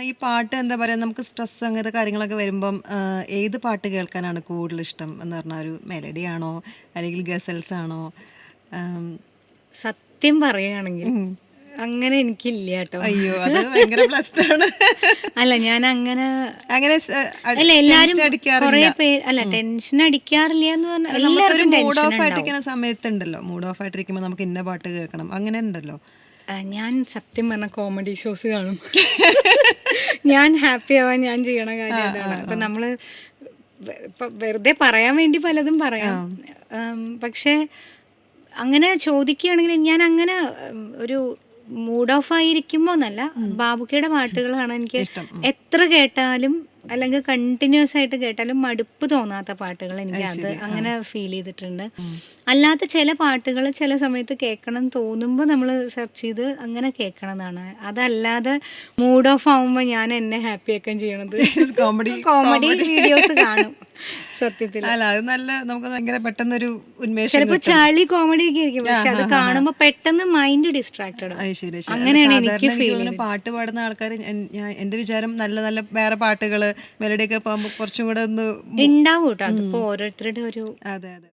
ഈ പാട്ട് എന്താ പറയാ, നമുക്ക് സ്ട്രെസ് അങ്ങനത്തെ കാര്യങ്ങളൊക്കെ വരുമ്പം ഏത് പാട്ട് കേൾക്കാനാണ് കൂടുതൽ ഇഷ്ടം എന്ന് പറഞ്ഞാൽ, ഒരു മെലഡി ആണോ അല്ലെങ്കിൽ ഗസൽസ് ആണോ? ആം, സത്യം പറയുകയാണെങ്കിൽ ഉം. അങ്ങനെ എനിക്കില്ല കേട്ടോ. അയ്യോ, അത് ഭയങ്കര ബ്ലസ്ഡ് ആണ്. അല്ല ഞാൻ അങ്ങനെ അങ്ങനെ അല്ല എല്ലാരും ടെൻഷൻ കുറെ അടിക്കാറില്ല. പേര് അല്ല ടെൻഷൻ അടിക്കാറില്ല എന്ന് പറഞ്ഞാൽ അല്ല, നമുക്കൊരു എല്ലാവർക്കും മൂഡ് ടെൻഷൻ ഓഫ് ഉണ്ടാവും. ആയിട്ടിരിക്കുന്ന സമയത്തുണ്ടല്ലോ, മൂഡ് ഓഫ് ആയിട്ടിരിക്കുമ്പോൾ നമുക്ക് ഇന്ന പാട്ട് കേൾക്കണം, അങ്ങനെ ഉണ്ടല്ലോ. ഞാൻ സത്യം പറഞ്ഞ കോമഡി ഷോസ് കാണും. ഞാൻ ഹാപ്പി ആവാൻ ഞാൻ ചെയ്യണ കാര്യം അതാണ്. അപ്പൊ നമ്മള് ഇപ്പൊ വെറുതെ പറയാൻ വേണ്ടി പലതും പറയാം. പക്ഷെ അങ്ങനെ ചോദിക്കുകയാണെങ്കിൽ ഞാൻ അങ്ങനെ ഒരു മൂഡ് ഓഫ് ആയിരിക്കുമ്പോ എന്നല്ല, ബാബുക്കയുടെ പാട്ടുകളാണ് എനിക്ക് ഇഷ്ടം. എത്ര കേട്ടാലും അല്ലെങ്കിൽ കണ്ടിന്യൂസ് ആയിട്ട് കേട്ടാലും മടുപ്പ് തോന്നാത്ത പാട്ടുകൾ എനിക്ക് അത് അങ്ങനെ ഫീൽ ചെയ്തിട്ടുണ്ട്. അല്ലാത്ത ചില പാട്ടുകൾ ചില സമയത്ത് കേൾക്കണം തോന്നുമ്പോൾ നമ്മൾ സെർച്ച് ചെയ്ത് അങ്ങനെ കേൾക്കണതാണ്. അതല്ലാതെ മൂഡ് ഓഫ് ആവുമ്പോൾ ഞാൻ എന്നെ ഹാപ്പി ആക്കാൻ ചെയ്യണത് കോമഡി കോമഡി വീഡിയോസ് കാണും സത്യത്തിൽ. അല്ല, അത് നല്ല, നമുക്ക് ഭയങ്കര പെട്ടെന്നൊരു ഉന്മേഷം ചിലപ്പോ കിട്ടും. ചളി കോമഡി ഒക്കെ ആയിരിക്കും, പക്ഷെ അത് കാണുമ്പോൾ പെട്ടെന്ന് മൈൻഡ് ഡിസ്ട്രാക്റ്റഡ് അത് ശരി, ശരി. അങ്ങനെയാണ് സാധാരണ എനിക്ക് എനിക്ക് ഫീൽ തോന്നുന്നു പാട്ട് പാടുന്ന ആൾക്കാർ, എന്റെ വിചാരം നല്ല നല്ല വേറെ പാട്ടുകള് മെലഡി ഒക്കെ പോകുമ്പോൾ കുറച്ചും കൂടെ ഒന്ന് ഉണ്ടാവും കേട്ടോ. അതിപ്പോ ഓരോരുത്തരുടെ ഒരു അതെ, അതെ.